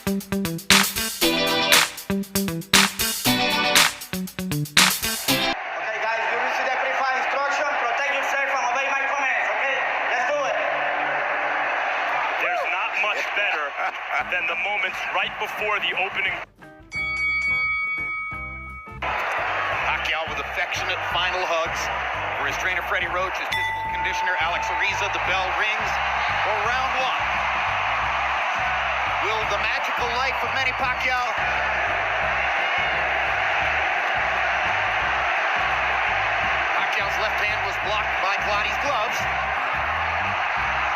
guys, you receive the pre-fight instruction. Protect yourself and obey my commands, okay? Let's do it. There's not much better than the moments right before the opening. Pacquiao with affectionate final hugs for his trainer Freddie Roach, his physical conditioner Alex Ariza. The bell rings for round one. Will the magical life of Manny Pacquiao Pacquiao's left hand was blocked by Clottey's gloves.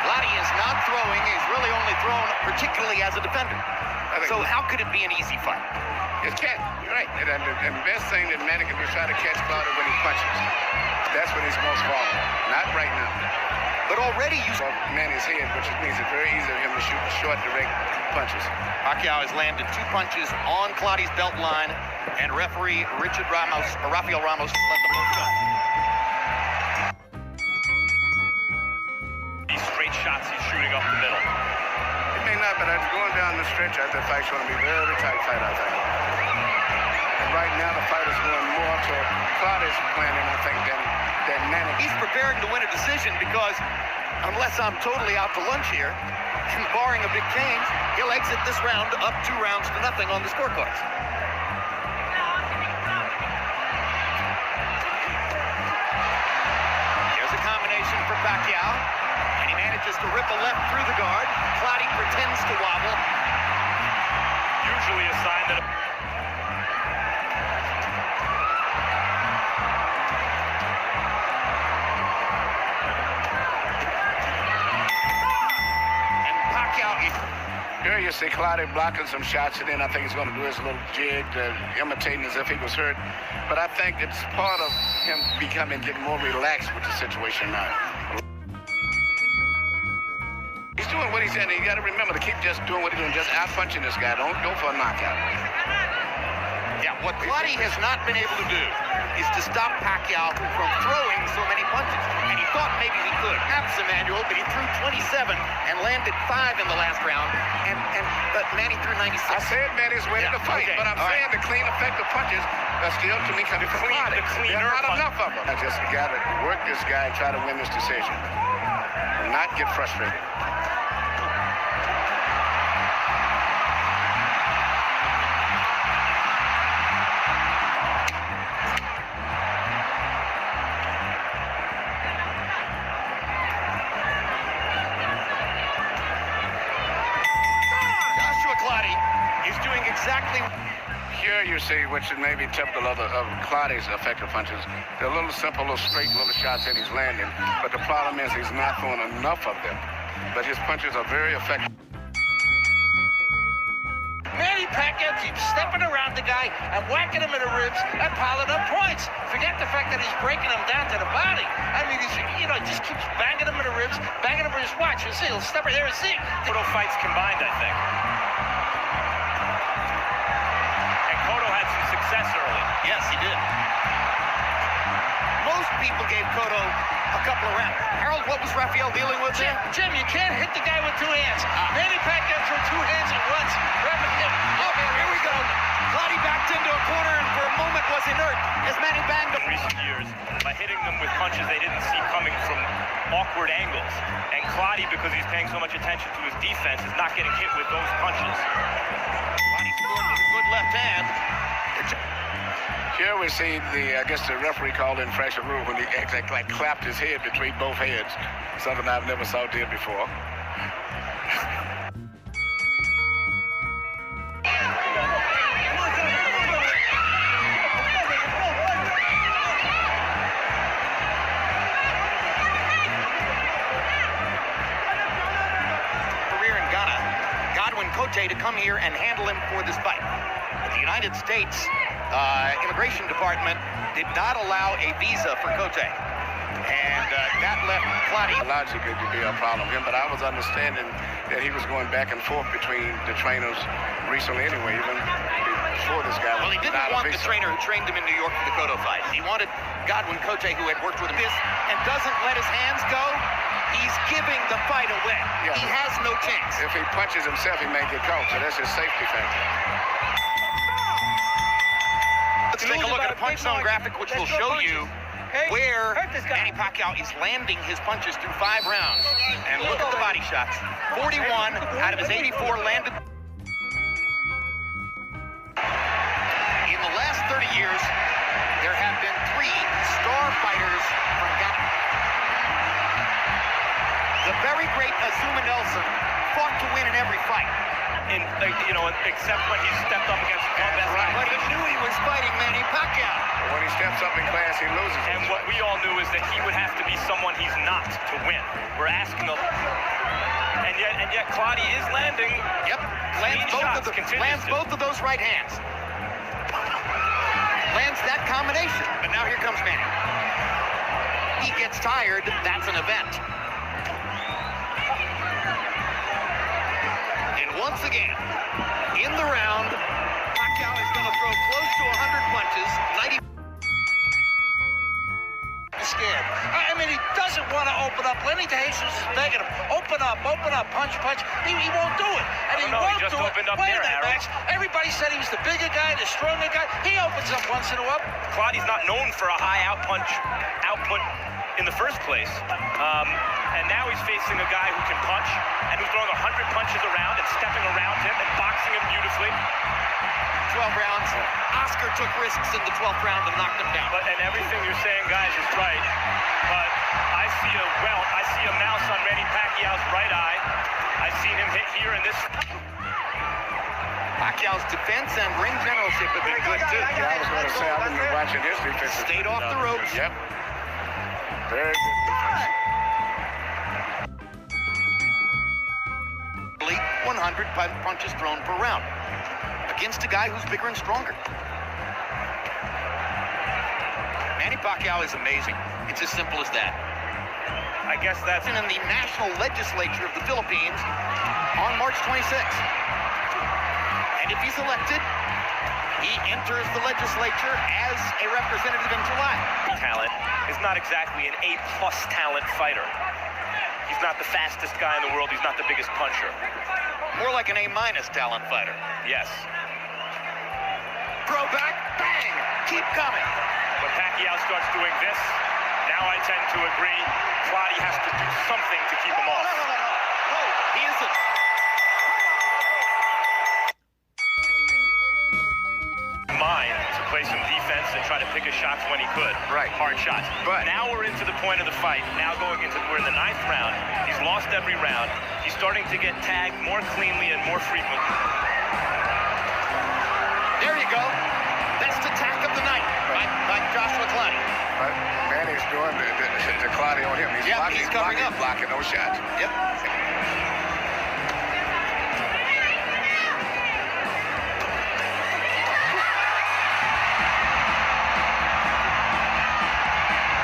Clottey is not throwing. He's really only thrown particularly as a defender. So how could it be an easy fight? It can't. You're right. And the best thing that Manny can do is try to catch Clottey when he punches. That's when he's most vulnerable. Not right now. But already you saw Manny's head, which means it's very easy for him to shoot short, direct punches. Pacquiao has landed 2 punches on Clottey's belt line, and referee Rafael Ramos let them both go. These straight shots he's shooting up the middle. It may not, but going down the stretch, I think the fight's going to be a very tight fight, I think. And right now, the fight is going more to Clottey's planning, I think, than Manny. He's preparing to win a decision because, unless I'm totally out to lunch here, and barring a big change, he'll exit this round up 2 rounds to nothing on the scorecards. Here's a combination for Pacquiao, and he manages to rip a left through the guard. Clottey pretends to wobble. Usually a sign that Here you see Clottey blocking some shots, and then I think he's going to do his little jig, imitating as if he was hurt. But I think it's part of him getting more relaxed with the situation now. He's doing what he said, and you got to remember to keep just doing what he's doing, just out-punching this guy. Don't go for a knockout. Yeah, what Clottey has not been able to do is to stop Pacquiao from throwing so many punches. And he thought maybe he could. Perhaps Emmanuel, but he threw 27 and landed 5 in the last round. But Manny threw 96. I said Manny's winning the fight, okay. but I'm saying the clean, effective punches are still, to me, coming from Clottey. There are not enough of them. I just got to work this guy and try to win this decision. And not get frustrated. Clottey is doing exactly. Here you see, which is maybe typical of Clottey's effective punches. They're a little simple, little straight, little shots that he's landing. But the problem is he's not throwing enough of them. But his punches are very effective. Manny Pacquiao keeps stepping around the guy and whacking him in the ribs and piling up points. Forget the fact that he's breaking him down to the body. I mean, he just keeps banging him in the ribs, banging him in his watch. You see, he'll step right there and see. Cotto fights combined, I think. And Cotto had some success early. Yes, he did. Most people gave Cotto a couple of rounds. Harold, what was Rafael dealing with there? Jim, you can't hit the guy with 2 hands. Manny Pacquiao threw 2 hands at once. Okay, here we go. Clottey backed into a corner and for a moment was inert as Manny banged him. In recent years, by hitting them with punches they didn't see coming from awkward angles. And Clottey, because he's paying so much attention to his defense, is not getting hit with those punches. Clottey scored with a good left hand. Here we see I guess the referee called infraction rule when he like clapped his head between both heads. Something I've never saw did before. Career in Ghana, Clottey to come here and handle him for this fight. But the United States Immigration Department did not allow a visa for Clottey. And that left Clottey. Logically could be a problem for him, but I was understanding that he was going back and forth between the trainers recently anyway, even before this guy. Well, he didn't want the trainer who trained him in New York for the Cotto fight. He wanted Clottey, who had worked with him, and doesn't let his hands go. He's giving the fight away. Yeah. He has no chance. If he punches himself, he may get caught, so that's his safety factor. Let's take a look at a punch zone graphic, which will show you where Manny Pacquiao is landing his punches through 5 rounds. And look at the body shots. 41 out of his 84 landed. In the last 30 years, there have been 3 star fighters from Ghana. The very great Azuma Nelson fought to win in every fight. Except when he stepped up against one best guy. But he knew he was fighting Manny Pacquiao. When he steps up in class, he loses. And what we all knew is that he would have to be someone he's not to win. We're asking a... And yet Clottey is landing. Yep, lands both of those right hands. Lands that combination. But now here comes Manny. He gets tired. That's an event. And once again, in the round, Pacquiao is going to throw close to 100 punches. 90. Scared. I mean, he doesn't want to open up. Lenny DeJesus is begging him, open up, punch. He won't do it. And he won't just do it. opened up Wait there, a minute, Harold. Max. Everybody said he was the bigger guy, the stronger guy. He opens up once in a while. Clottey's not known for a high output in the first place. And now he's facing a guy who can punch and who's throwing 100 punches around and stepping around him and boxing him beautifully. 12 rounds. Oscar took risks in the 12th round and knocked him down. And everything you're saying, guys, is right. But I see a mouse on Manny Pacquiao's right eye. I've seen him hit here in this. Pacquiao's defense and ring generalship have been good too. Yeah, I was going to say, I've been watching his defense. Stayed off the ropes. Yep. Very good defense. 100 punches thrown per round against a guy who's bigger and stronger. Manny Pacquiao is amazing. It's as simple as that. I guess that's In the national legislature of the Philippines on March 26th. And if he's elected, he enters the legislature as a representative in July. talent is not exactly an A+ talent fighter. He's not the fastest guy in the world. He's not the biggest puncher. More like an A- talent fighter. Yes. Throw back, bang, keep coming. When Pacquiao starts doing this, now I tend to agree, Clottey has to do something to keep him off. No. He isn't. Mind to play some defense and try to pick his shots when he could. Right. Hard shots. But now we're into the point of the fight. Now we're in the 9th round. He's lost every round. He's starting to get tagged more cleanly and more frequently. There you go. Best attack of the night by Joshua Clottey. Manny's doing the Clottey on him. He's covering up. Blocking those shots. Yep.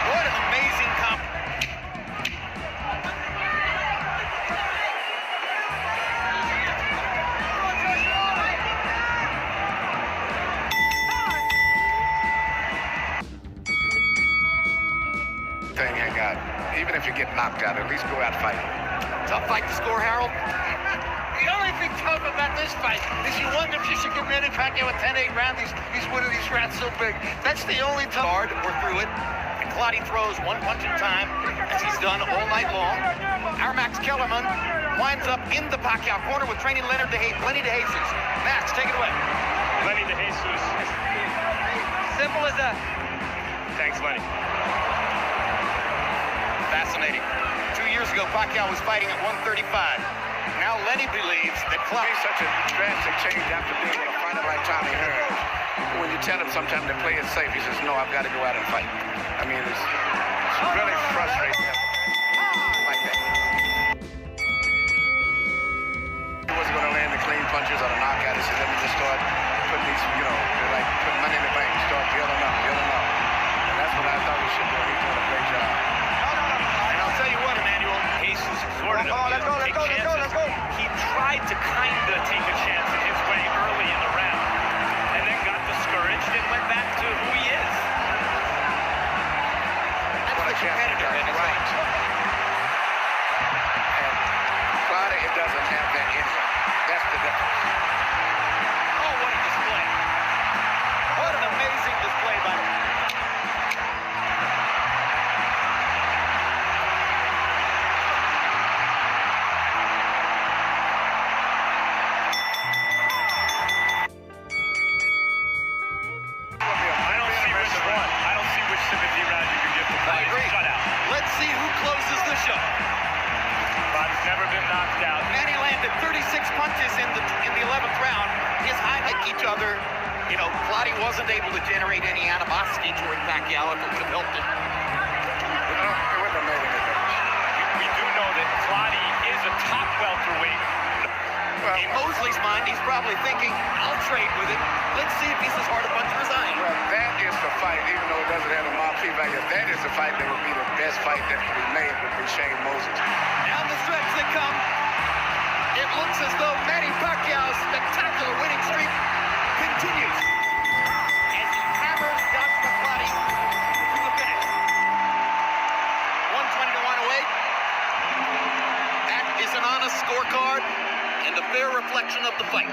What an amazing comp. Thing hang out. Even if you get knocked out, at least go out fighting. Tough fight to score, Harold. The only thing tough about this fight is you wonder if you should give Manny Pacquiao a 10-8 round. He's winning these rounds so big. That's the only tough. Hard, we're through it. And Clottey throws one punch at a time, as he's done all night long. Our Max Kellerman winds up in the Pacquiao corner with training Lenny DeJesus. Max, take it away. Lenny DeJesus. Simple as that. Thanks, Lenny. Fascinating. 2 years ago, Pacquiao was fighting at 135. Now Lenny believes that Clottey... It's such a drastic change after being able to fight it like Tommy Hearns. When you tell him sometimes to play it safe, he says, no, I've got to go out and fight. I mean, it's really frustrating. Like that. He wasn't going to land the clean punches or the knockout. He said, let me just start putting these, they're like putting money in the bank. Start building up. And that's what I thought we should do. He's doing a great job. And I'll tell you what, Emmanuel, Jesus exhorted him Let's go, to take chances. He tried to kind of take a chance in his way early in the round. And wasn't able to generate any animosity toward Pacquiao if it would have helped him. It wouldn't have made any difference. We do know that Clottey is a top welterweight. In Mosley's mind, he's probably thinking, I'll trade with him. Let's see if he's as hard a puncher as I am. Well, that is the fight, even though it doesn't have a marquee value, that is the fight that would be the best fight that could be made would be Shane Mosley. Down the stretch they come. It looks as though Manny Pacquiao's spectacular winning streak continues as he hammers Joshua Clottey to the finish. 120 to 108. That is an honest scorecard and a fair reflection of the fight.